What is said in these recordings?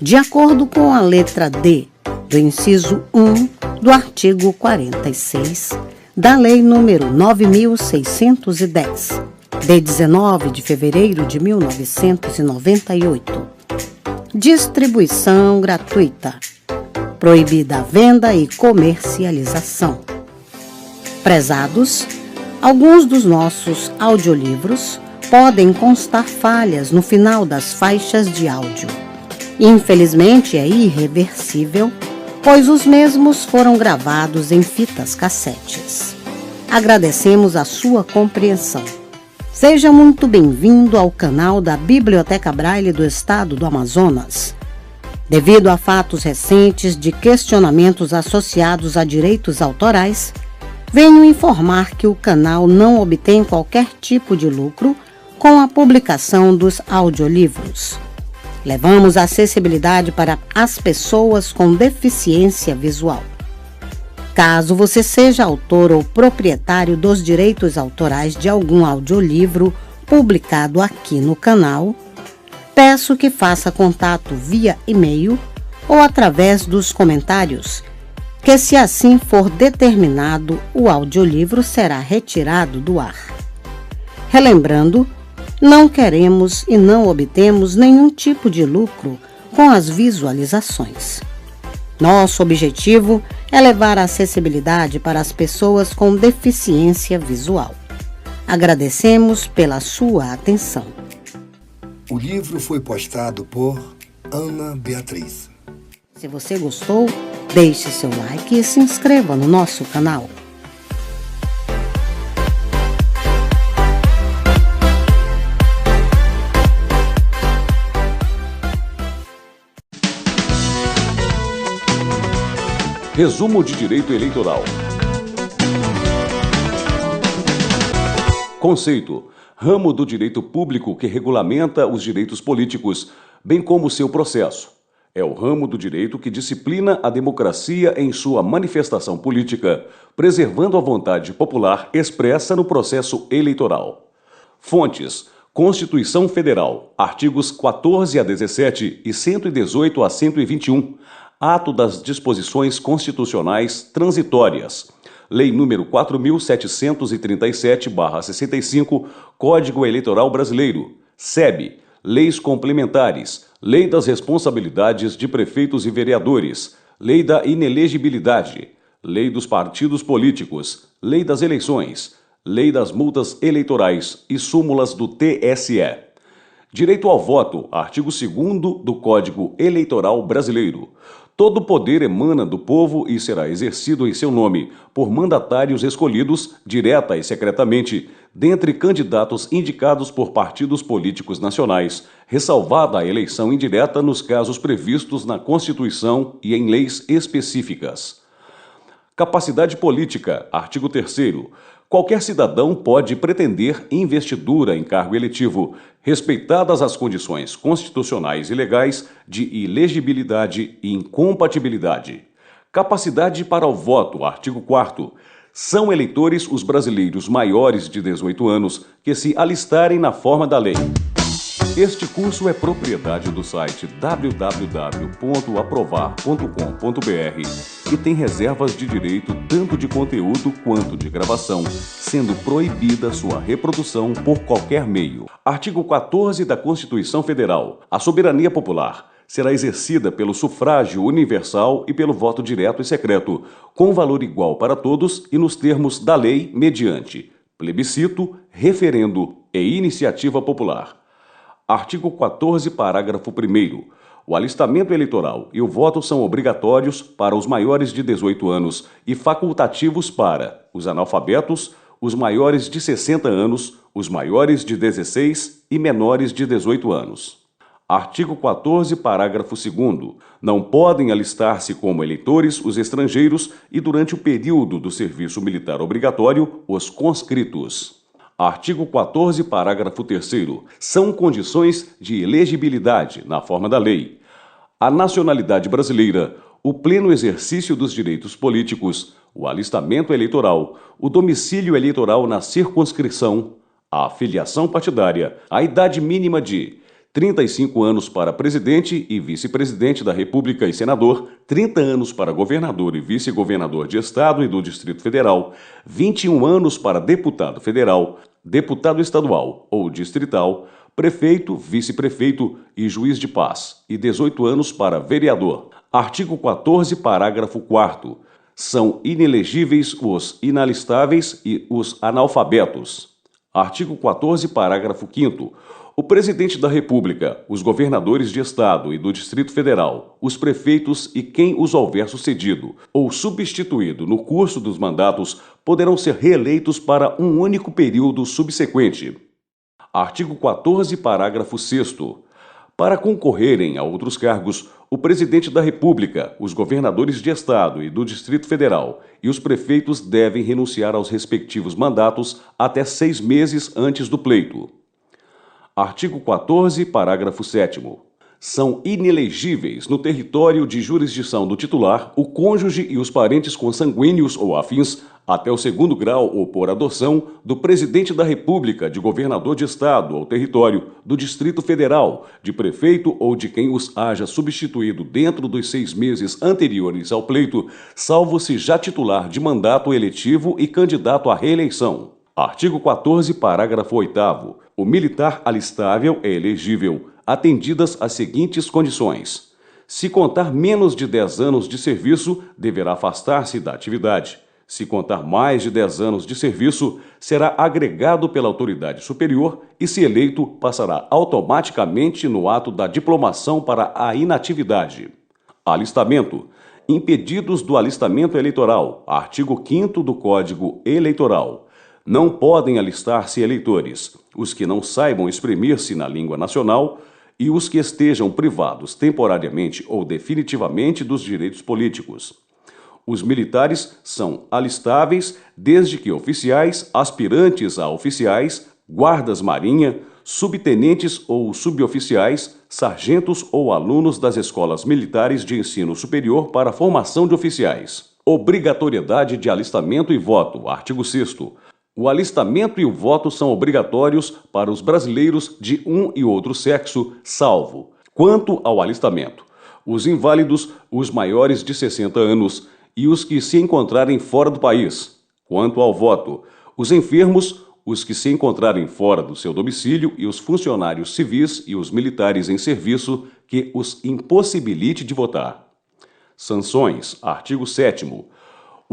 de acordo com a letra D do inciso 1 do artigo 46 da Lei nº 9.610, de 19 de fevereiro de 1998. Distribuição gratuita. Proibida a venda e comercialização. Prezados, alguns dos nossos audiolivros podem constar falhas no final das faixas de áudio. Infelizmente, é irreversível, pois os mesmos foram gravados em fitas cassetes. Agradecemos a sua compreensão. Seja muito bem-vindo ao canal da Biblioteca Braille do Estado do Amazonas. Devido a fatos recentes de questionamentos associados a direitos autorais, venho informar que o canal não obtém qualquer tipo de lucro com a publicação dos audiolivros. Levamos a acessibilidade para as pessoas com deficiência visual. Caso você seja autor ou proprietário dos direitos autorais de algum audiolivro publicado aqui no canal, peço que faça contato via e-mail ou através dos comentários, que, se assim for determinado, o audiolivro será retirado do ar. Relembrando, não queremos e não obtemos nenhum tipo de lucro com as visualizações. Nosso objetivo é levar a acessibilidade para as pessoas com deficiência visual. Agradecemos pela sua atenção. O livro foi postado por Ana Beatriz. Se você gostou, deixe seu like e se inscreva no nosso canal. Resumo de direito eleitoral. Conceito: ramo do direito público que regulamenta os direitos políticos, bem como seu processo. É o ramo do direito que disciplina a democracia em sua manifestação política, preservando a vontade popular expressa no processo eleitoral. Fontes: Constituição Federal, artigos 14 a 17 e 118 a 121, Ato das Disposições Constitucionais Transitórias, Lei nº 4.737/65, Código Eleitoral Brasileiro, SEB, Leis Complementares, Lei das Responsabilidades de Prefeitos e Vereadores, Lei da Inelegibilidade, Lei dos Partidos Políticos, Lei das Eleições, Lei das Multas Eleitorais e súmulas do TSE. Direito ao voto, artigo 2º do Código Eleitoral Brasileiro. Todo poder emana do povo e será exercido em seu nome por mandatários escolhidos, direta e secretamente, dentre candidatos indicados por partidos políticos nacionais, ressalvada a eleição indireta nos casos previstos na Constituição e em leis específicas. Capacidade política, artigo 3º. Qualquer cidadão pode pretender investidura em cargo eletivo, respeitadas as condições constitucionais e legais de ilegibilidade e incompatibilidade. Capacidade para o voto, artigo 4º. São eleitores os brasileiros maiores de 18 anos que se alistarem na forma da lei. Este curso é propriedade do site www.aprovar.com.br e tem reservas de direito tanto de conteúdo quanto de gravação, sendo proibida sua reprodução por qualquer meio. Artigo 14 da Constituição Federal. A soberania popular será exercida pelo sufrágio universal e pelo voto direto e secreto, com valor igual para todos e nos termos da lei mediante plebiscito, referendo e iniciativa popular. Artigo 14, parágrafo 1º. O alistamento eleitoral e o voto são obrigatórios para os maiores de 18 anos e facultativos para os analfabetos, os maiores de 60 anos, os maiores de 16 e menores de 18 anos. Artigo 14, parágrafo 2º. Não podem alistar-se como eleitores os estrangeiros e, durante o período do serviço militar obrigatório, os conscritos. Artigo 14, parágrafo 3º. São condições de elegibilidade, na forma da lei, a nacionalidade brasileira, o pleno exercício dos direitos políticos, o alistamento eleitoral, o domicílio eleitoral na circunscrição, a filiação partidária, a idade mínima de 35 anos para presidente e vice-presidente da República e senador, 30 anos para governador e vice-governador de Estado e do Distrito Federal, 21 anos para deputado federal, deputado estadual ou distrital, prefeito, vice-prefeito e juiz de paz, e 18 anos para vereador. Artigo 14, parágrafo 4º. São inelegíveis os inalistáveis e os analfabetos. Artigo 14, parágrafo 5º. O presidente da República, os governadores de Estado e do Distrito Federal, os prefeitos e quem os houver sucedido ou substituído no curso dos mandatos poderão ser reeleitos para um único período subsequente. Artigo 14, parágrafo 6º. Para concorrerem a outros cargos, o presidente da República, os governadores de Estado e do Distrito Federal e os prefeitos devem renunciar aos respectivos mandatos até 6 meses antes do pleito. Artigo 14, parágrafo 7º. São inelegíveis no território de jurisdição do titular o cônjuge e os parentes consanguíneos ou afins, até o 2º grau ou por adoção, do presidente da República, de governador de Estado ou território, do Distrito Federal, de prefeito ou de quem os haja substituído dentro dos 6 meses anteriores ao pleito, salvo se já titular de mandato eletivo e candidato à reeleição. Artigo 14, parágrafo 8º. O militar alistável é elegível, atendidas as seguintes condições. Se contar menos de 10 anos de serviço, deverá afastar-se da atividade. Se contar mais de 10 anos de serviço, será agregado pela autoridade superior e, se eleito, passará automaticamente no ato da diplomação para a inatividade. Alistamento. Impedidos do alistamento eleitoral. Artigo 5º do Código Eleitoral. Não podem alistar-se eleitores os que não saibam exprimir-se na língua nacional e os que estejam privados temporariamente ou definitivamente dos direitos políticos. Os militares são alistáveis desde que oficiais, aspirantes a oficiais, guardas-marinha, subtenentes ou suboficiais, sargentos ou alunos das escolas militares de ensino superior para a formação de oficiais. Obrigatoriedade de alistamento e voto. Artigo 6º. O alistamento e o voto são obrigatórios para os brasileiros de um e outro sexo, salvo, quanto ao alistamento, os inválidos, os maiores de 60 anos e os que se encontrarem fora do país. Quanto ao voto, os enfermos, os que se encontrarem fora do seu domicílio e os funcionários civis e os militares em serviço que os impossibilite de votar. Sanções. Artigo 7º.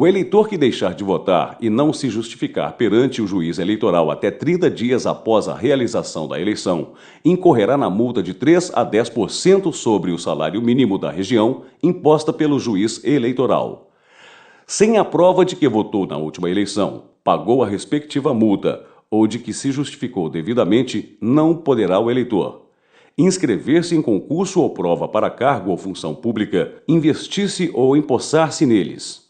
O eleitor que deixar de votar e não se justificar perante o juiz eleitoral até 30 dias após a realização da eleição, incorrerá na multa de 3 a 10% sobre o salário mínimo da região, imposta pelo juiz eleitoral. Sem a prova de que votou na última eleição, pagou a respectiva multa ou de que se justificou devidamente, não poderá o eleitor inscrever-se em concurso ou prova para cargo ou função pública, investir-se ou empossar-se neles,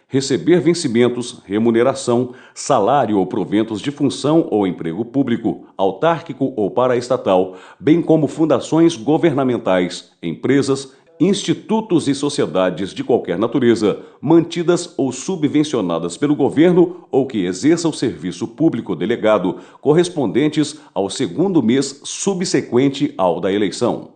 receber vencimentos, remuneração, salário ou proventos de função ou emprego público, autárquico ou paraestatal, bem como fundações governamentais, empresas, institutos e sociedades de qualquer natureza, mantidas ou subvencionadas pelo governo ou que exerçam serviço público delegado, correspondentes ao 2º mês subsequente ao da eleição.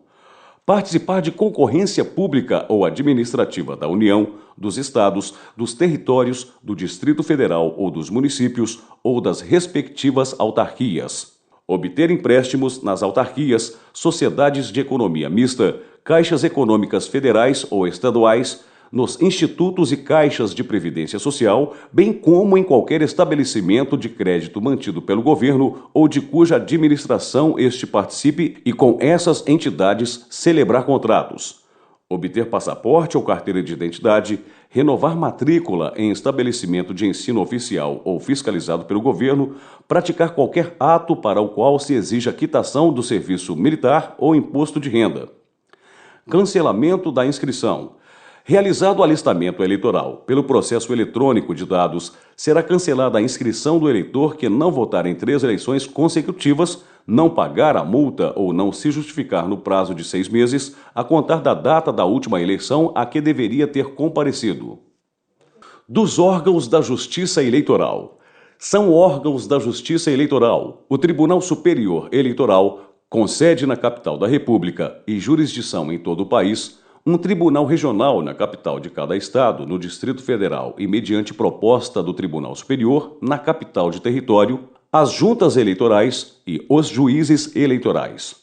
Participar de concorrência pública ou administrativa da União, dos Estados, dos territórios, do Distrito Federal ou dos municípios ou das respectivas autarquias. Obter empréstimos nas autarquias, sociedades de economia mista, caixas econômicas federais ou estaduais, nos institutos e caixas de previdência social, bem como em qualquer estabelecimento de crédito mantido pelo governo ou de cuja administração este participe e com essas entidades celebrar contratos. Obter passaporte ou carteira de identidade, renovar matrícula em estabelecimento de ensino oficial ou fiscalizado pelo governo, praticar qualquer ato para o qual se exija quitação do serviço militar ou imposto de renda. Cancelamento da inscrição. Realizado o alistamento eleitoral pelo processo eletrônico de dados, será cancelada a inscrição do eleitor que não votar em 3 eleições consecutivas, não pagar a multa ou não se justificar no prazo de 6 meses, a contar da data da última eleição a que deveria ter comparecido. Dos órgãos da Justiça Eleitoral. São órgãos da Justiça Eleitoral o Tribunal Superior Eleitoral, Com sede na capital da República e jurisdição em todo o país, um tribunal regional na capital de cada estado, no Distrito Federal e mediante proposta do Tribunal Superior, na capital de território, as juntas eleitorais e os juízes eleitorais.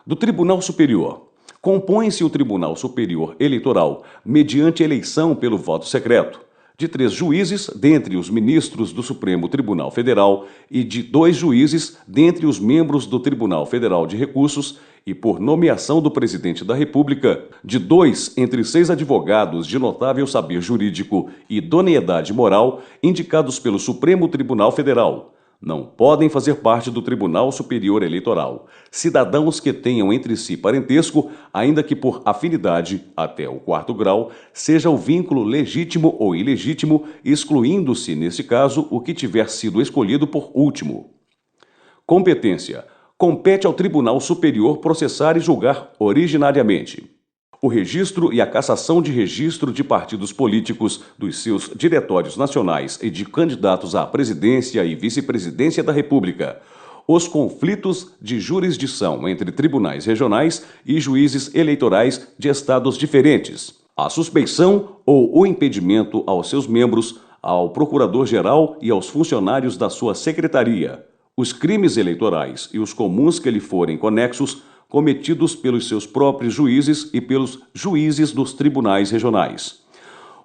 Do Tribunal Superior. Compõe-se o Tribunal Superior Eleitoral mediante eleição pelo voto secreto, de 3 juízes dentre os ministros do Supremo Tribunal Federal e de 2 juízes dentre os membros do Tribunal Federal de Recursos e por nomeação do Presidente da República, de 2 entre 6 advogados de notável saber jurídico e idoneidade moral indicados pelo Supremo Tribunal Federal. Não podem fazer parte do Tribunal Superior Eleitoral cidadãos que tenham entre si parentesco, ainda que por afinidade, até o 4º grau, seja o vínculo legítimo ou ilegítimo, excluindo-se, nesse caso, o que tiver sido escolhido por último. Competência. Compete ao Tribunal Superior processar e julgar originariamente o registro e a cassação de registro de partidos políticos, dos seus diretórios nacionais e de candidatos à presidência e vice-presidência da República, os conflitos de jurisdição entre tribunais regionais e juízes eleitorais de estados diferentes, a suspeição ou o impedimento aos seus membros, ao procurador-geral e aos funcionários da sua secretaria, os crimes eleitorais e os comuns que lhe forem conexos, cometidos pelos seus próprios juízes e pelos juízes dos tribunais regionais.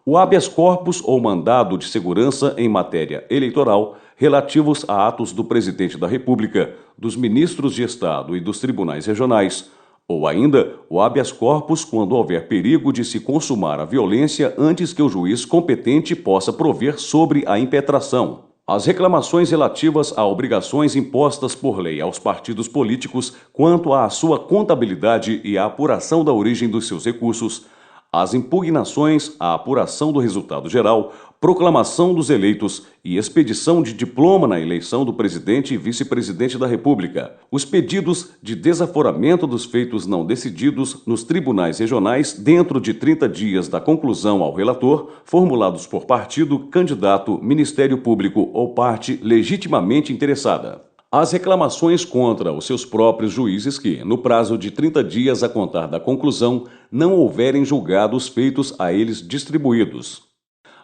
O habeas corpus ou mandado de segurança em matéria eleitoral relativos a atos do Presidente da República, dos ministros de Estado e dos tribunais regionais, ou ainda o habeas corpus quando houver perigo de se consumar a violência antes que o juiz competente possa prover sobre a impetração. As reclamações relativas a obrigações impostas por lei aos partidos políticos quanto à sua contabilidade e à apuração da origem dos seus recursos, as impugnações à apuração do resultado geral, proclamação dos eleitos e expedição de diploma na eleição do presidente e vice-presidente da República, os pedidos de desaforamento dos feitos não decididos nos tribunais regionais dentro de 30 dias da conclusão ao relator, formulados por partido, candidato, Ministério Público ou parte legitimamente interessada. As reclamações contra os seus próprios juízes que, no prazo de 30 dias a contar da conclusão, não houverem julgado os feitos a eles distribuídos.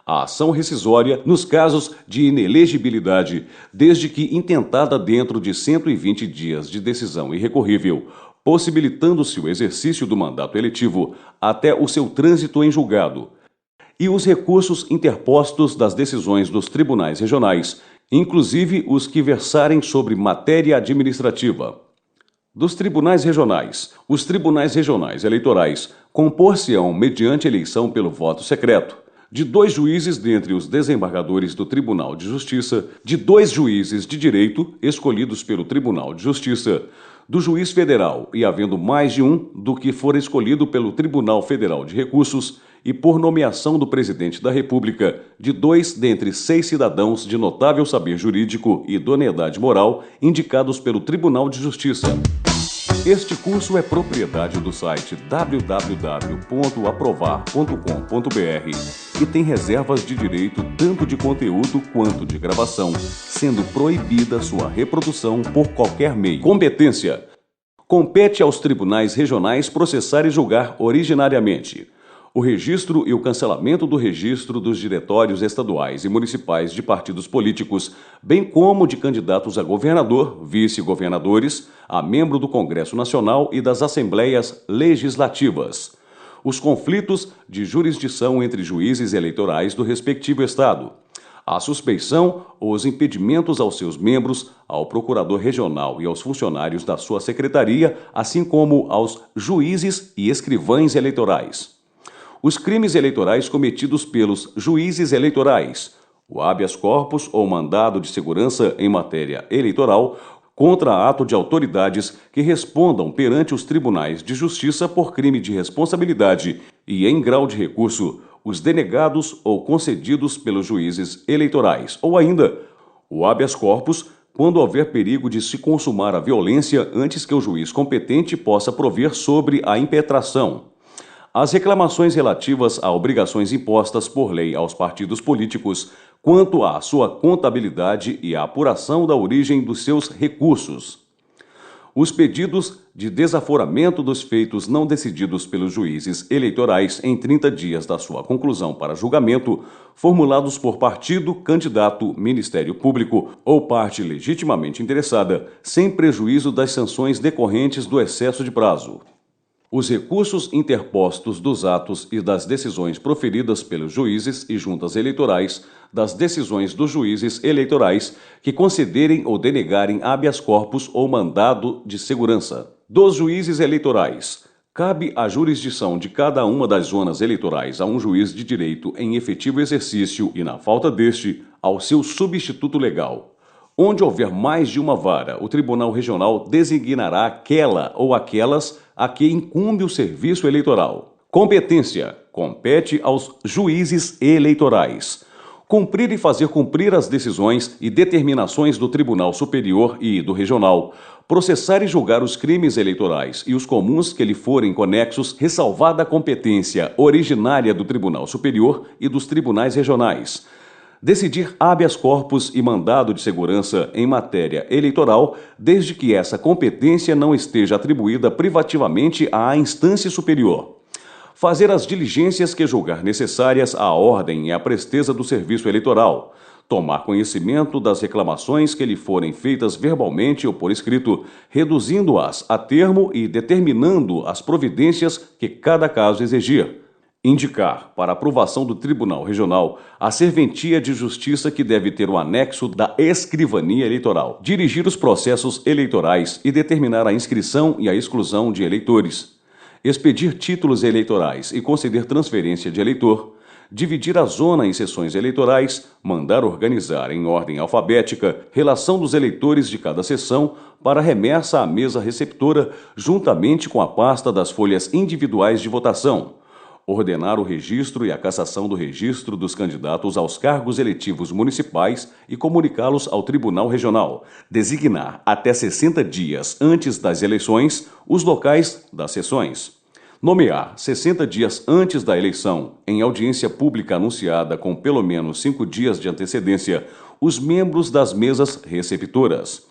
A ação rescisória nos casos de inelegibilidade, desde que intentada dentro de 120 dias de decisão irrecorrível, possibilitando-se o exercício do mandato eletivo até o seu trânsito em julgado, e os recursos interpostos das decisões dos tribunais regionais, inclusive os que versarem sobre matéria administrativa. Dos tribunais regionais, os tribunais regionais eleitorais compor-se-ão mediante eleição pelo voto secreto, de 2 juízes dentre os desembargadores do Tribunal de Justiça, de 2 juízes de direito escolhidos pelo Tribunal de Justiça, do juiz federal e havendo mais de um do que for escolhido pelo Tribunal Federal de Recursos e por nomeação do Presidente da República, de 2 dentre 6 cidadãos de notável saber jurídico e idoneidade moral indicados pelo Tribunal de Justiça. Este curso é propriedade do site www.aprovar.com.br e tem reservas de direito tanto de conteúdo quanto de gravação, sendo proibida sua reprodução por qualquer meio. Competência. Compete aos tribunais regionais processar e julgar originariamente o registro e o cancelamento do registro dos diretórios estaduais e municipais de partidos políticos, bem como de candidatos a governador, vice-governadores, a membro do Congresso Nacional e das Assembleias Legislativas. Os conflitos de jurisdição entre juízes eleitorais do respectivo estado. A suspeição ou os impedimentos aos seus membros, ao procurador regional e aos funcionários da sua secretaria, assim como aos juízes e escrivães eleitorais. Os crimes eleitorais cometidos pelos juízes eleitorais, o habeas corpus ou mandado de segurança em matéria eleitoral contra ato de autoridades que respondam perante os tribunais de justiça por crime de responsabilidade e em grau de recurso, os denegados ou concedidos pelos juízes eleitorais, ou ainda o habeas corpus quando houver perigo de se consumar a violência antes que o juiz competente possa prover sobre a impetração. As reclamações relativas a obrigações impostas por lei aos partidos políticos quanto à sua contabilidade e à apuração da origem dos seus recursos. Os pedidos de desaforamento dos feitos não decididos pelos juízes eleitorais em 30 dias da sua conclusão para julgamento, formulados por partido, candidato, Ministério Público ou parte legitimamente interessada, sem prejuízo das sanções decorrentes do excesso de prazo. Os recursos interpostos dos atos e das decisões proferidas pelos juízes e juntas eleitorais, das decisões dos juízes eleitorais que concederem ou denegarem habeas corpus ou mandado de segurança. Dos juízes eleitorais, cabe a jurisdição de cada uma das zonas eleitorais a um juiz de direito em efetivo exercício e, na falta deste, ao seu substituto legal. Onde houver mais de uma vara, o Tribunal Regional designará aquela ou aquelas a que incumbe o serviço eleitoral. Competência: compete aos juízes eleitorais cumprir e fazer cumprir as decisões e determinações do Tribunal Superior e do Regional, processar e julgar os crimes eleitorais e os comuns que lhe forem conexos, ressalvada a competência originária do Tribunal Superior e dos tribunais regionais. Decidir habeas corpus e mandado de segurança em matéria eleitoral, desde que essa competência não esteja atribuída privativamente à instância superior. Fazer as diligências que julgar necessárias à ordem e à presteza do serviço eleitoral. Tomar conhecimento das reclamações que lhe forem feitas verbalmente ou por escrito, reduzindo-as a termo e determinando as providências que cada caso exigir. Indicar, para aprovação do Tribunal Regional, a serventia de justiça que deve ter o anexo da escrivania eleitoral. Dirigir os processos eleitorais e determinar a inscrição e a exclusão de eleitores. Expedir títulos eleitorais e conceder transferência de eleitor. Dividir a zona em seções eleitorais, mandar organizar em ordem alfabética relação dos eleitores de cada seção para remessa à mesa receptora, juntamente com a pasta das folhas individuais de votação. Ordenar o registro e a cassação do registro dos candidatos aos cargos eletivos municipais e comunicá-los ao Tribunal Regional. Designar, até 60 dias antes das eleições, os locais das sessões. Nomear, 60 dias antes da eleição, em audiência pública anunciada com pelo menos 5 dias de antecedência, os membros das mesas receptoras.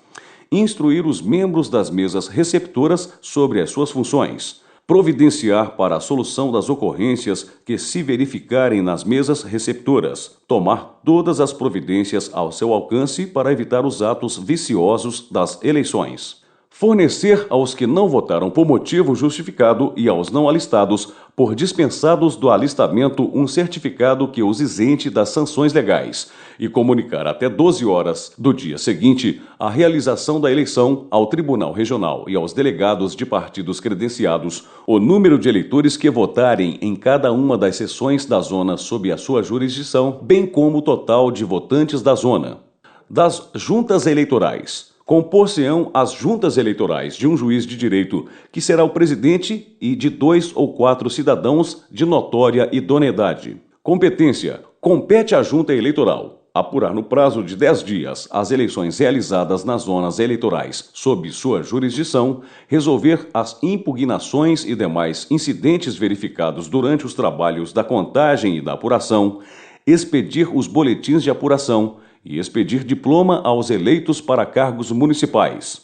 Instruir os membros das mesas receptoras sobre as suas funções. Providenciar para a solução das ocorrências que se verificarem nas mesas receptoras. Tomar todas as providências ao seu alcance para evitar os atos viciosos das eleições. Fornecer aos que não votaram por motivo justificado e aos não alistados por dispensados do alistamento um certificado que os isente das sanções legais e comunicar até 12 horas do dia seguinte a realização da eleição ao Tribunal Regional e aos delegados de partidos credenciados o número de eleitores que votarem em cada uma das seções da zona sob a sua jurisdição, bem como o total de votantes da zona. Das juntas eleitorais. Compor-se-ão as juntas eleitorais de um juiz de direito, que será o presidente, e de 2 ou 4 cidadãos de notória idoneidade. Competência: compete à junta eleitoral apurar no prazo de 10 dias as eleições realizadas nas zonas eleitorais sob sua jurisdição, resolver as impugnações e demais incidentes verificados durante os trabalhos da contagem e da apuração, expedir os boletins de apuração, e expedir diploma aos eleitos para cargos municipais.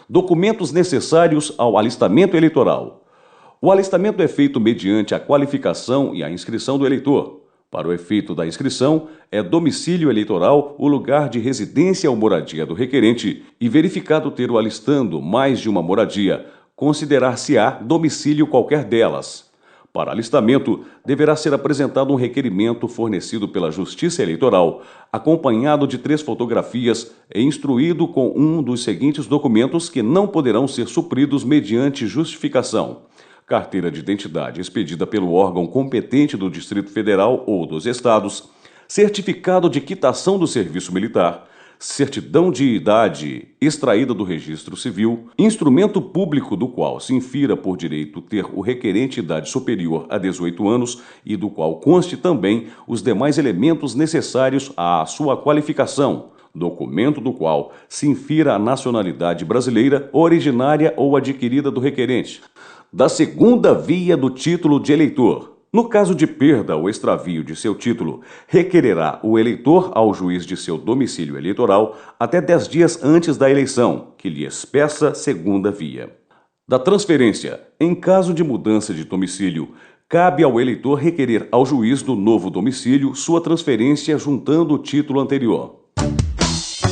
Documentos necessários ao alistamento eleitoral. O alistamento é feito mediante a qualificação e a inscrição do eleitor. Para o efeito da inscrição, é domicílio eleitoral o lugar de residência ou moradia do requerente e, verificado ter o alistando mais de uma moradia, considerar-se-á domicílio qualquer delas. Para alistamento, deverá ser apresentado um requerimento fornecido pela Justiça Eleitoral, acompanhado de 3 fotografias e instruído com um dos seguintes documentos que não poderão ser supridos mediante justificação: carteira de identidade expedida pelo órgão competente do Distrito Federal ou dos Estados, certificado de quitação do serviço militar, certidão de idade extraída do registro civil, instrumento público do qual se infira por direito ter o requerente idade superior a 18 anos e do qual conste também os demais elementos necessários à sua qualificação, documento do qual se infira a nacionalidade brasileira originária ou adquirida do requerente. Da segunda via do título de eleitor. No caso de perda ou extravio de seu título, requererá o eleitor ao juiz de seu domicílio eleitoral até 10 dias antes da eleição, que lhe peça segunda via. Da transferência, em caso de mudança de domicílio, cabe ao eleitor requerer ao juiz do novo domicílio sua transferência juntando o título anterior.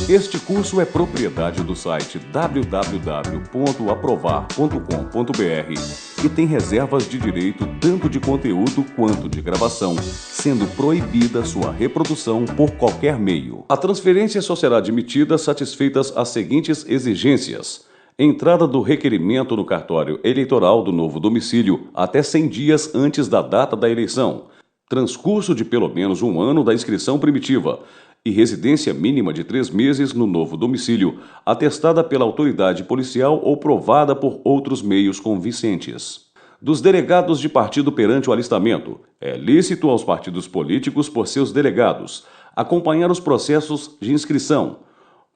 Este curso é propriedade do site www.aprovar.com.br e tem reservas de direito tanto de conteúdo quanto de gravação, sendo proibida sua reprodução por qualquer meio. A transferência só será admitida satisfeitas as seguintes exigências: entrada do requerimento no cartório eleitoral do novo domicílio até 100 dias antes da data da eleição, transcurso de pelo menos 1 ano da inscrição primitiva e residência mínima de 3 meses no novo domicílio, atestada pela autoridade policial ou provada por outros meios convincentes. Dos delegados de partido perante o alistamento, é lícito aos partidos políticos, por seus delegados, acompanhar os processos de inscrição,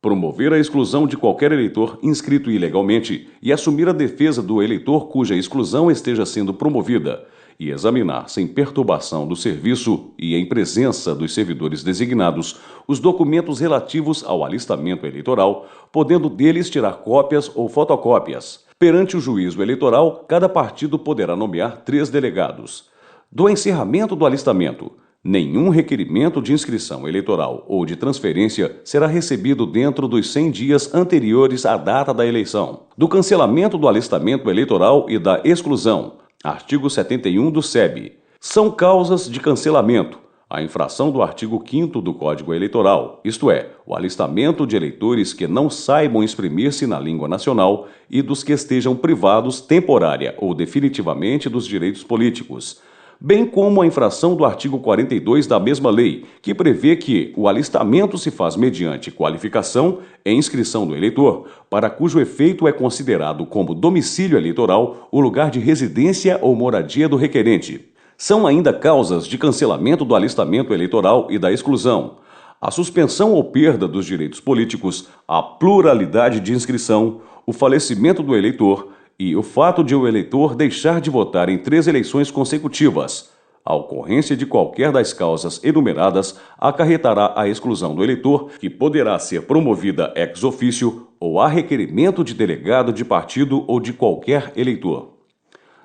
promover a exclusão de qualquer eleitor inscrito ilegalmente e assumir a defesa do eleitor cuja exclusão esteja sendo promovida, e examinar, sem perturbação do serviço e em presença dos servidores designados, os documentos relativos ao alistamento eleitoral, podendo deles tirar cópias ou fotocópias. Perante o juízo eleitoral, cada partido poderá nomear 3 delegados. Do encerramento do alistamento, nenhum requerimento de inscrição eleitoral ou de transferência será recebido dentro dos 100 dias anteriores à data da eleição. Do cancelamento do alistamento eleitoral e da exclusão, artigo 71 do SEB, são causas de cancelamento a infração do artigo 5º do Código Eleitoral, isto é, o alistamento de eleitores que não saibam exprimir-se na língua nacional e dos que estejam privados temporária ou definitivamente dos direitos políticos, bem como a infração do artigo 42 da mesma lei, que prevê que o alistamento se faz mediante qualificação e inscrição do eleitor, para cujo efeito é considerado como domicílio eleitoral o lugar de residência ou moradia do requerente. São ainda causas de cancelamento do alistamento eleitoral e da exclusão: a suspensão ou perda dos direitos políticos, a pluralidade de inscrição, o falecimento do eleitor e o fato de o eleitor deixar de votar em 3 eleições consecutivas. A ocorrência de qualquer das causas enumeradas acarretará a exclusão do eleitor, que poderá ser promovida ex officio ou a requerimento de delegado de partido ou de qualquer eleitor.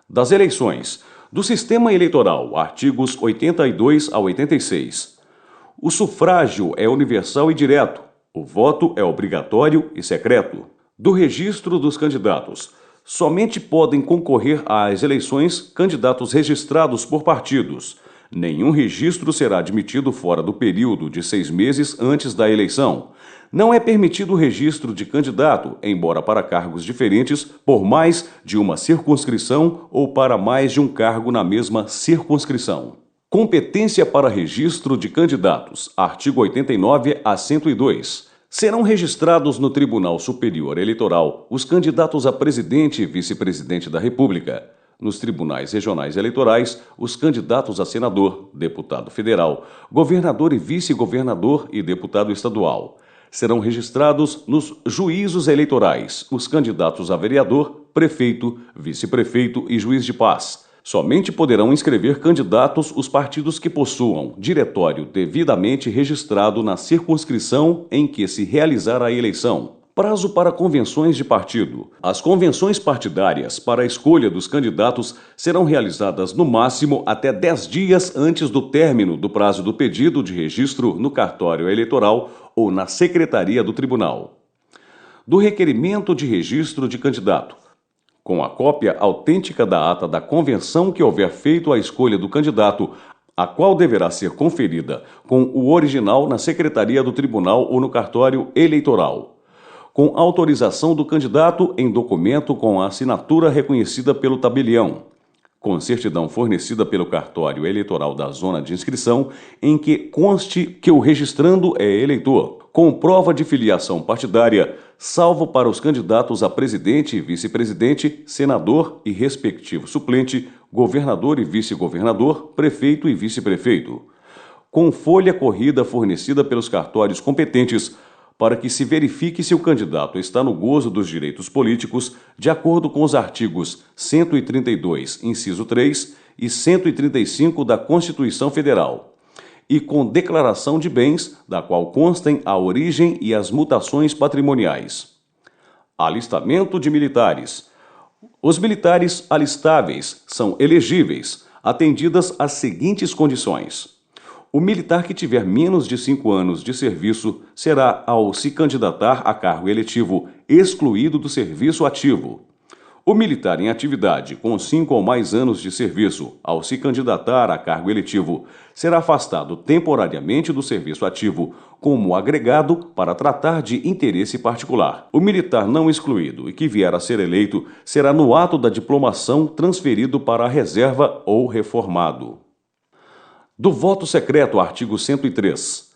Das eleições. Do sistema eleitoral, artigos 82 a 86. O sufrágio é universal e direto. O voto é obrigatório e secreto. Do registro dos candidatos. Somente podem concorrer às eleições candidatos registrados por partidos. Nenhum registro será admitido fora do período de 6 meses antes da eleição. Não é permitido o registro de candidato, embora para cargos diferentes, por mais de uma circunscrição ou para mais de um cargo na mesma circunscrição. Competência para registro de candidatos. Artigo 89 a 102. Serão registrados no Tribunal Superior Eleitoral os candidatos a presidente e vice-presidente da República. Nos tribunais regionais eleitorais, os candidatos a senador, deputado federal, governador e vice-governador e deputado estadual. Serão registrados nos juízos eleitorais os candidatos a vereador, prefeito, vice-prefeito e juiz de paz. Somente poderão inscrever candidatos os partidos que possuam diretório devidamente registrado na circunscrição em que se realizar a eleição. Prazo para convenções de partido. As convenções partidárias para a escolha dos candidatos serão realizadas no máximo até 10 dias antes do término do prazo do pedido de registro no cartório eleitoral ou na secretaria do tribunal. Do requerimento de registro de candidato, com a cópia autêntica da ata da convenção que houver feito a escolha do candidato, a qual deverá ser conferida com o original na secretaria do tribunal ou no cartório eleitoral. Com autorização do candidato em documento com a assinatura reconhecida pelo tabelião, com certidão fornecida pelo cartório eleitoral da zona de inscrição, em que conste que o registrando é eleitor, com prova de filiação partidária, salvo para os candidatos a presidente e vice-presidente, senador e respectivo suplente, governador e vice-governador, prefeito e vice-prefeito, com folha corrida fornecida pelos cartórios competentes, para que se verifique se o candidato está no gozo dos direitos políticos, de acordo com os artigos 132, inciso 3, e 135 da Constituição Federal, e com declaração de bens, da qual constem a origem e as mutações patrimoniais. Alistamento de militares. Os militares alistáveis são elegíveis, atendidas as seguintes condições. O militar que tiver menos de 5 anos de serviço será, ao se candidatar a cargo eletivo, excluído do serviço ativo. O militar em atividade com 5 ou mais anos de serviço, ao se candidatar a cargo eletivo, será afastado temporariamente do serviço ativo como agregado para tratar de interesse particular. O militar não excluído e que vier a ser eleito será no ato da diplomação transferido para a reserva ou reformado. Do voto secreto, artigo 103.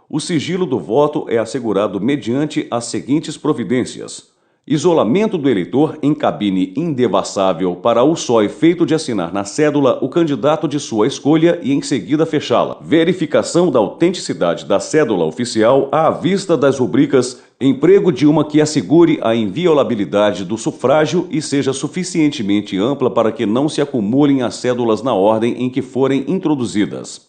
O sigilo do voto é assegurado mediante as seguintes providências: isolamento do eleitor em cabine indevassável para o só efeito de assinar na cédula o candidato de sua escolha e em seguida fechá-la. Verificação da autenticidade da cédula oficial à vista das rubricas. Emprego de uma que assegure a inviolabilidade do sufrágio e seja suficientemente ampla para que não se acumulem as cédulas na ordem em que forem introduzidas.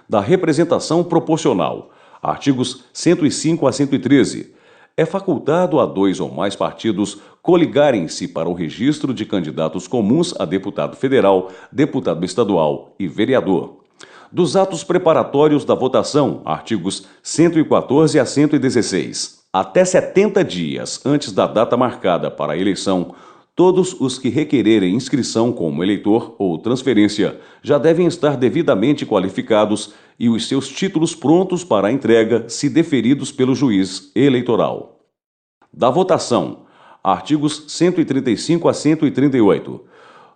Da representação proporcional. Artigos 105 a 113. É facultado a 2 ou mais partidos coligarem-se para o registro de candidatos comuns a deputado federal, deputado estadual e vereador. Dos atos preparatórios da votação, artigos 114 a 116. Até 70 dias antes da data marcada para a eleição, todos os que requererem inscrição como eleitor ou transferência já devem estar devidamente qualificados e os seus títulos prontos para a entrega, se deferidos pelo juiz eleitoral. Da votação, artigos 135 a 138.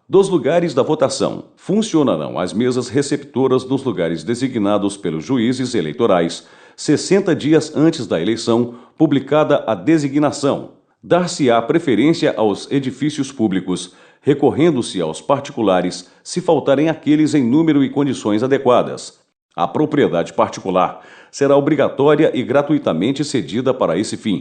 Dos lugares da votação, funcionarão as mesas receptoras nos lugares designados pelos juízes eleitorais, 60 dias antes da eleição, publicada a designação. Dar-se-á preferência aos edifícios públicos, recorrendo-se aos particulares, se faltarem aqueles em número e condições adequadas. A propriedade particular será obrigatória e gratuitamente cedida para esse fim.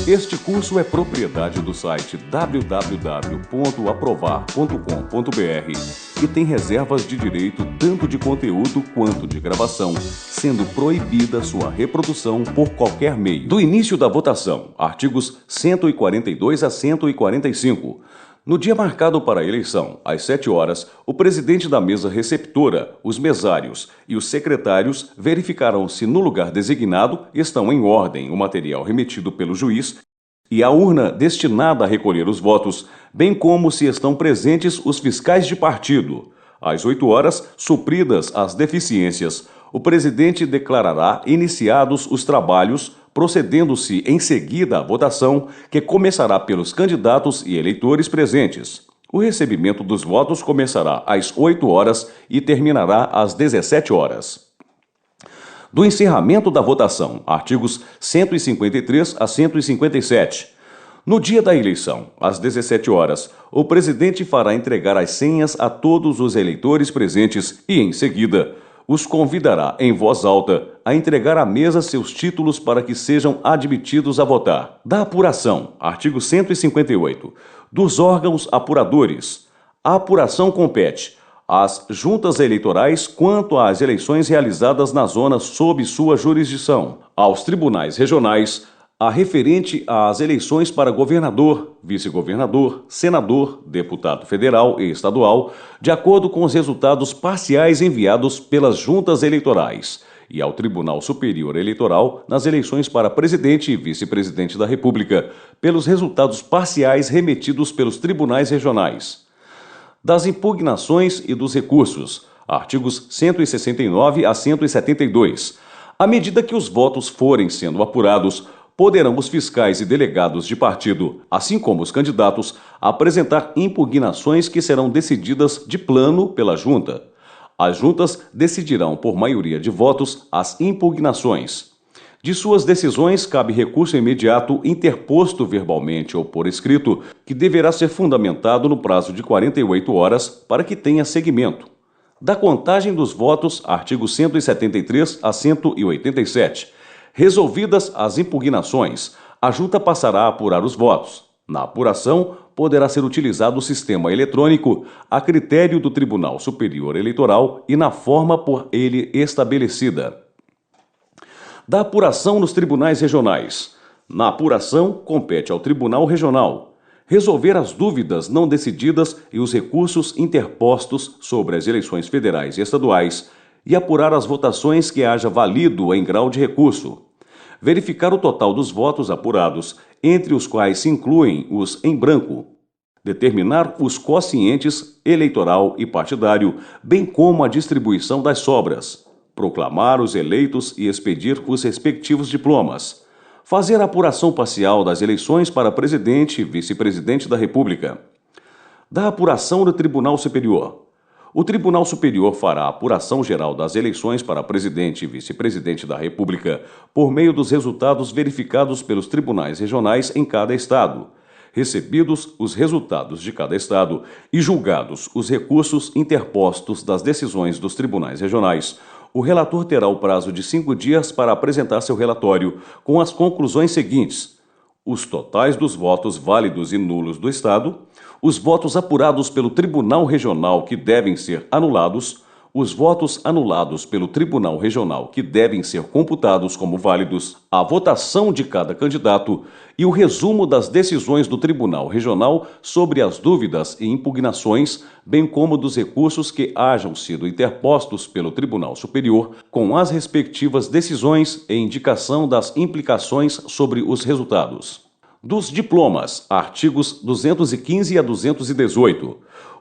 Este curso é propriedade do site www.aprovar.com.br e tem reservas de direito tanto de conteúdo quanto de gravação, sendo proibida sua reprodução por qualquer meio. Do início da votação, artigos 142 a 145. No dia marcado para a eleição, às 7 horas, o presidente da mesa receptora, os mesários e os secretários verificarão se no lugar designado estão em ordem o material remetido pelo juiz e a urna destinada a recolher os votos, bem como se estão presentes os fiscais de partido. Às 8 horas, supridas as deficiências, o presidente declarará iniciados os trabalhos, procedendo-se em seguida à votação, que começará pelos candidatos e eleitores presentes. O recebimento dos votos começará às 8 horas e terminará às 17 horas. Do encerramento da votação, artigos 153 a 157. No dia da eleição, às 17 horas, o presidente fará entregar as senhas a todos os eleitores presentes e, em seguida, os convidará em voz alta a entregar à mesa seus títulos para que sejam admitidos a votar. Da apuração, artigo 158. Dos órgãos apuradores. A apuração compete às juntas eleitorais quanto às eleições realizadas na zona sob sua jurisdição, aos tribunais regionais, a referente às eleições para governador, vice-governador, senador, deputado federal e estadual, de acordo com os resultados parciais enviados pelas juntas eleitorais, e ao Tribunal Superior Eleitoral nas eleições para presidente e vice-presidente da República, pelos resultados parciais remetidos pelos tribunais regionais. Das impugnações e dos recursos, artigos 169 a 172. À medida que os votos forem sendo apurados, poderão os fiscais e delegados de partido, assim como os candidatos, apresentar impugnações que serão decididas de plano pela junta. As juntas decidirão por maioria de votos as impugnações. De suas decisões, cabe recurso imediato interposto verbalmente ou por escrito, que deverá ser fundamentado no prazo de 48 horas para que tenha seguimento. Da contagem dos votos, artigos 173 a 187. Resolvidas as impugnações, a junta passará a apurar os votos. Na apuração, poderá ser utilizado o sistema eletrônico a critério do Tribunal Superior Eleitoral e na forma por ele estabelecida. Da apuração nos tribunais regionais. Na apuração, compete ao Tribunal Regional resolver as dúvidas não decididas e os recursos interpostos sobre as eleições federais e estaduais e apurar as votações que haja valido em grau de recurso. Verificar o total dos votos apurados, entre os quais se incluem os em branco. Determinar os quocientes eleitoral e partidário, bem como a distribuição das sobras. Proclamar os eleitos e expedir os respectivos diplomas. Fazer a apuração parcial das eleições para presidente e vice-presidente da República. Da apuração do Tribunal Superior. O Tribunal Superior fará a apuração geral das eleições para presidente e vice-presidente da República por meio dos resultados verificados pelos tribunais regionais em cada estado, recebidos os resultados de cada estado e julgados os recursos interpostos das decisões dos tribunais regionais. O relator terá o prazo de 5 dias para apresentar seu relatório, com as conclusões seguintes: os totais dos votos válidos e nulos do Estado, os votos apurados pelo Tribunal Regional que devem ser anulados, os votos anulados pelo Tribunal Regional que devem ser computados como válidos, a votação de cada candidato e o resumo das decisões do Tribunal Regional sobre as dúvidas e impugnações, bem como dos recursos que hajam sido interpostos pelo Tribunal Superior, com as respectivas decisões e indicação das implicações sobre os resultados. Dos diplomas, artigos 215 a 218.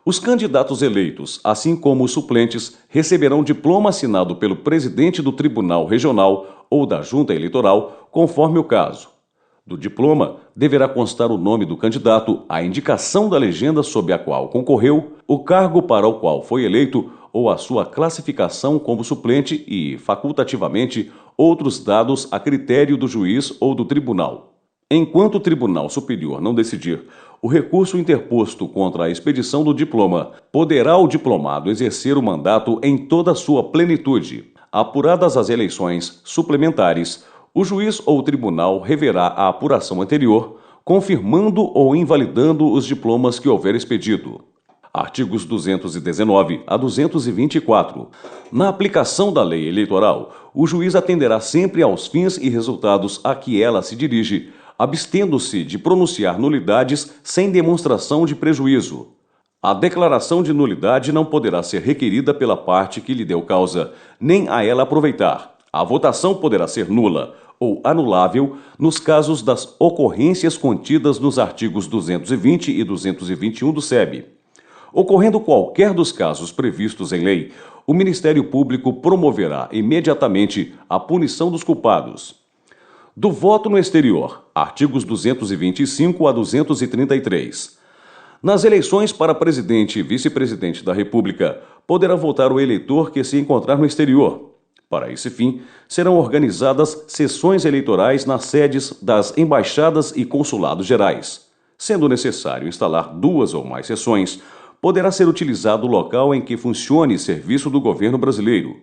Os candidatos eleitos, assim como os suplentes, receberão diploma assinado pelo presidente do Tribunal Regional ou da Junta Eleitoral, conforme o caso. Do diploma, deverá constar o nome do candidato, a indicação da legenda sob a qual concorreu, o cargo para o qual foi eleito ou a sua classificação como suplente e, facultativamente, outros dados a critério do juiz ou do tribunal. Enquanto o Tribunal Superior não decidir o recurso interposto contra a expedição do diploma, poderá o diplomado exercer o mandato em toda a sua plenitude. Apuradas as eleições suplementares, o juiz ou o tribunal reverá a apuração anterior, confirmando ou invalidando os diplomas que houver expedido. Artigos 219 a 224. Na aplicação da lei eleitoral, o juiz atenderá sempre aos fins e resultados a que ela se dirige, abstendo-se de pronunciar nulidades sem demonstração de prejuízo. A declaração de nulidade não poderá ser requerida pela parte que lhe deu causa, nem a ela aproveitar. A votação poderá ser nula ou anulável nos casos das ocorrências contidas nos artigos 220 e 221 do SEB. Ocorrendo qualquer dos casos previstos em lei, o Ministério Público promoverá imediatamente a punição dos culpados. Do voto no exterior, artigos 225 a 233. Nas eleições para presidente e vice-presidente da República, poderá votar o eleitor que se encontrar no exterior. Para esse fim, serão organizadas sessões eleitorais nas sedes das embaixadas e consulados gerais. Sendo necessário instalar 2 ou mais sessões, poderá ser utilizado o local em que funcione serviço do governo brasileiro.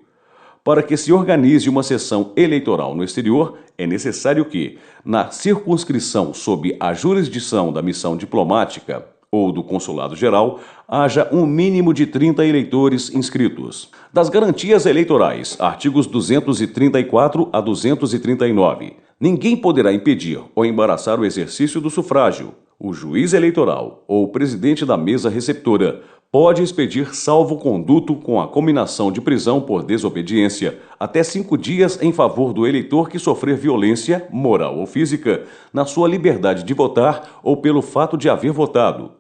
Para que se organize uma sessão eleitoral no exterior, é necessário que, na circunscrição sob a jurisdição da missão diplomática ou do consulado geral, haja um mínimo de 30 eleitores inscritos. Das garantias eleitorais, artigos 234 a 239. Ninguém poderá impedir ou embaraçar o exercício do sufrágio. O juiz eleitoral ou o presidente da mesa receptora pode expedir salvo-conduto com a cominação de prisão por desobediência até 5 dias em favor do eleitor que sofrer violência, moral ou física, na sua liberdade de votar ou pelo fato de haver votado.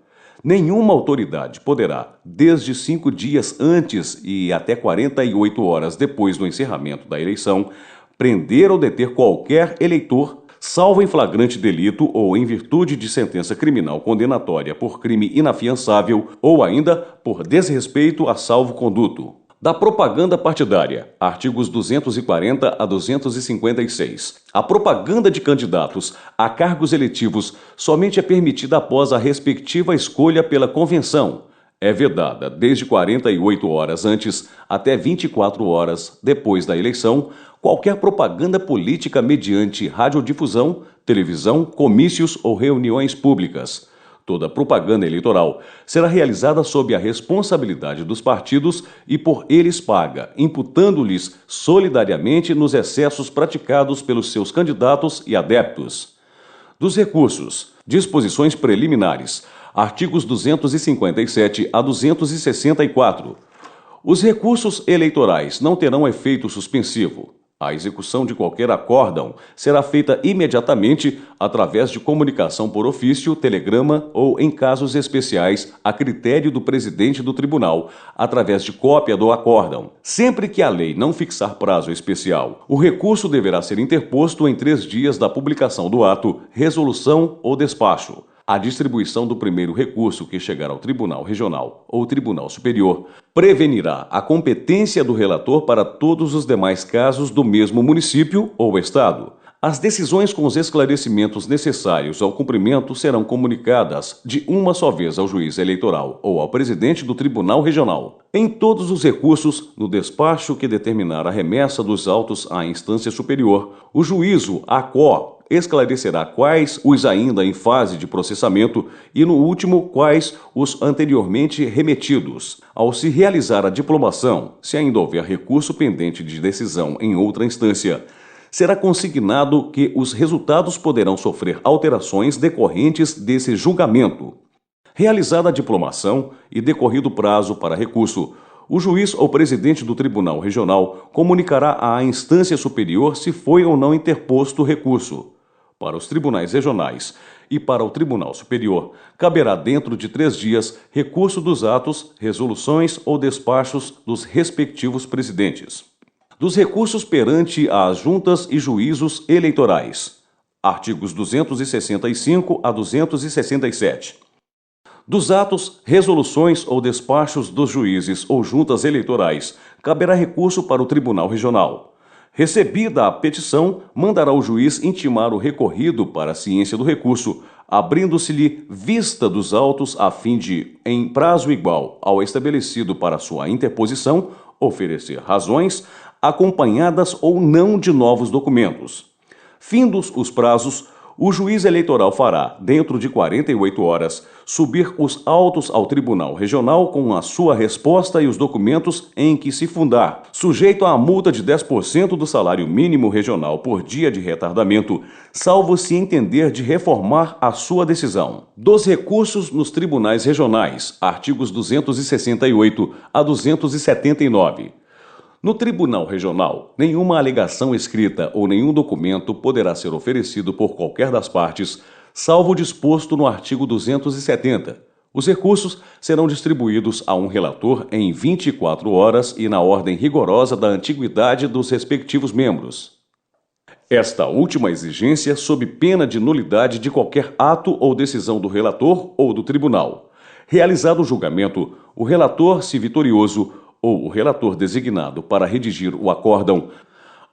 Nenhuma autoridade poderá, desde 5 dias antes e até 48 horas depois do encerramento da eleição, prender ou deter qualquer eleitor, salvo em flagrante delito ou em virtude de sentença criminal condenatória por crime inafiançável ou ainda por desrespeito a salvo-conduto. Da propaganda partidária, artigos 240 a 256. A propaganda de candidatos a cargos eletivos somente é permitida após a respectiva escolha pela convenção. É vedada desde 48 horas antes até 24 horas depois da eleição qualquer propaganda política mediante radiodifusão, televisão, comícios ou reuniões públicas. Toda propaganda eleitoral será realizada sob a responsabilidade dos partidos e por eles paga, imputando-lhes solidariamente nos excessos praticados pelos seus candidatos e adeptos. Dos recursos, disposições preliminares, artigos 257 a 264. Os recursos eleitorais não terão efeito suspensivo. A execução de qualquer acórdão será feita imediatamente através de comunicação por ofício, telegrama ou, em casos especiais, a critério do presidente do tribunal, através de cópia do acórdão. Sempre que a lei não fixar prazo especial, o recurso deverá ser interposto em 3 dias da publicação do ato, resolução ou despacho. A distribuição do primeiro recurso que chegar ao Tribunal Regional ou Tribunal Superior prevenirá a competência do relator para todos os demais casos do mesmo município ou estado. As decisões com os esclarecimentos necessários ao cumprimento serão comunicadas de uma só vez ao juiz eleitoral ou ao presidente do Tribunal Regional. Em todos os recursos, no despacho que determinar a remessa dos autos à instância superior, o juízo ACO esclarecerá quais os ainda em fase de processamento e, no último, quais os anteriormente remetidos. Ao se realizar a diplomação, se ainda houver recurso pendente de decisão em outra instância, será consignado que os resultados poderão sofrer alterações decorrentes desse julgamento. Realizada a diplomação e decorrido o prazo para recurso, o juiz ou presidente do Tribunal Regional comunicará à instância superior se foi ou não interposto o recurso. Para os tribunais regionais e para o Tribunal Superior, caberá dentro de 3 dias recurso dos atos, resoluções ou despachos dos respectivos presidentes. Dos recursos perante as juntas e juízos eleitorais. Artigos 265 a 267. Dos atos, resoluções ou despachos dos juízes ou juntas eleitorais, caberá recurso para o Tribunal Regional. Recebida a petição, mandará o juiz intimar o recorrido para a ciência do recurso, abrindo-se-lhe vista dos autos a fim de, em prazo igual ao estabelecido para sua interposição, oferecer razões, acompanhadas ou não de novos documentos. Findos os prazos, o juiz eleitoral fará, dentro de 48 horas, subir os autos ao Tribunal Regional com a sua resposta e os documentos em que se fundar, sujeito à multa de 10% do salário mínimo regional por dia de retardamento, salvo se entender de reformar a sua decisão. Dos recursos nos tribunais regionais, artigos 268 a 279. No Tribunal Regional, nenhuma alegação escrita ou nenhum documento poderá ser oferecido por qualquer das partes, salvo o disposto no artigo 270. Os recursos serão distribuídos a um relator em 24 horas e na ordem rigorosa da antiguidade dos respectivos membros. Esta última exigência sob pena de nulidade de qualquer ato ou decisão do relator ou do tribunal. Realizado o julgamento, o relator, se vitorioso, ou o relator designado para redigir o acórdão,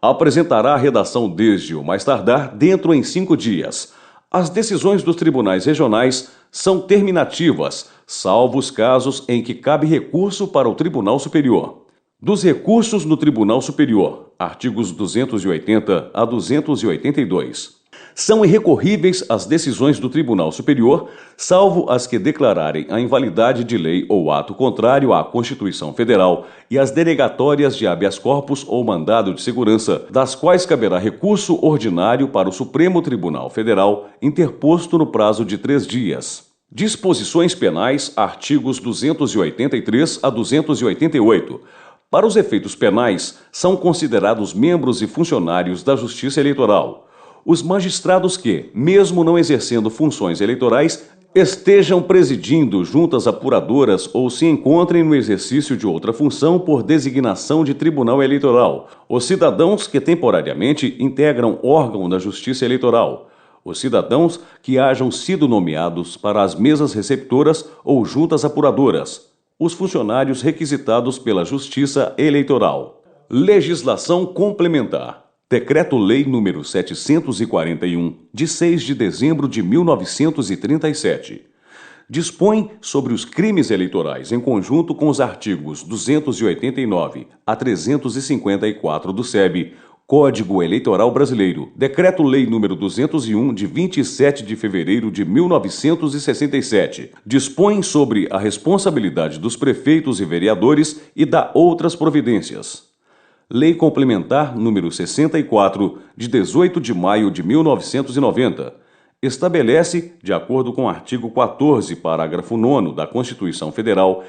apresentará a redação desde o mais tardar dentro em 5 dias. As decisões dos tribunais regionais são terminativas, salvo os casos em que cabe recurso para o Tribunal Superior. Dos recursos no Tribunal Superior, artigos 280 a 282. São irrecorríveis as decisões do Tribunal Superior, salvo as que declararem a invalidade de lei ou ato contrário à Constituição Federal e as denegatórias de habeas corpus ou mandado de segurança, das quais caberá recurso ordinário para o Supremo Tribunal Federal, interposto no prazo de 3 dias. Disposições penais, artigos 283 a 288. Para os efeitos penais, são considerados membros e funcionários da Justiça Eleitoral os magistrados que, mesmo não exercendo funções eleitorais, estejam presidindo juntas apuradoras ou se encontrem no exercício de outra função por designação de tribunal eleitoral, os cidadãos que temporariamente integram órgão da Justiça Eleitoral, os cidadãos que hajam sido nomeados para as mesas receptoras ou juntas apuradoras, os funcionários requisitados pela Justiça Eleitoral. Legislação complementar. Decreto-Lei nº 741, de 6 de dezembro de 1937. Dispõe sobre os crimes eleitorais em conjunto com os artigos 289 a 354 do SEB, Código Eleitoral Brasileiro, Decreto-Lei nº 201, de 27 de fevereiro de 1967, dispõe sobre a responsabilidade dos prefeitos e vereadores e dá outras providências. Lei Complementar nº 64, de 18 de maio de 1990, estabelece, de acordo com o artigo 14, parágrafo 9º da Constituição Federal,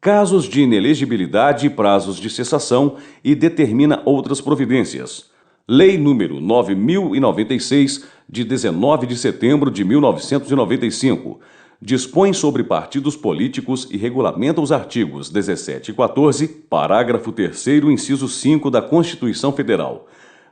casos de inelegibilidade e prazos de cessação e determina outras providências. Lei nº 9.096, de 19 de setembro de 1995, dispõe sobre partidos políticos e regulamenta os artigos 17 e 14, parágrafo 3º, inciso 5 da Constituição Federal.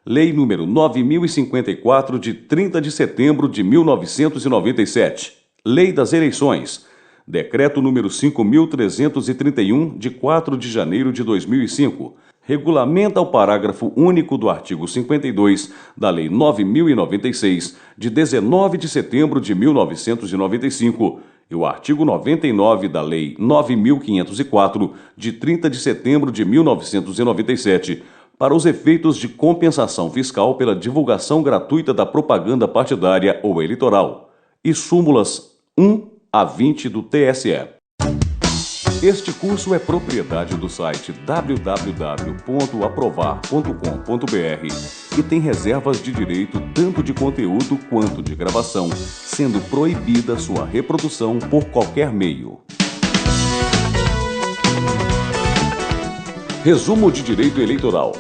Lei nº 9.054, de 30 de setembro de 1997. Lei das Eleições. Decreto número 5.331, de 4 de janeiro de 2005, regulamenta o parágrafo único do artigo 52 da Lei 9.096, de 19 de setembro de 1995, e o artigo 99 da Lei 9.504, de 30 de setembro de 1997, para os efeitos de compensação fiscal pela divulgação gratuita da propaganda partidária ou eleitoral, e súmulas 1 a 20 do TSE. Este curso é propriedade do site www.aprovar.com.br e tem reservas de direito tanto de conteúdo quanto de gravação, sendo proibida sua reprodução por qualquer meio. Resumo de direito eleitoral.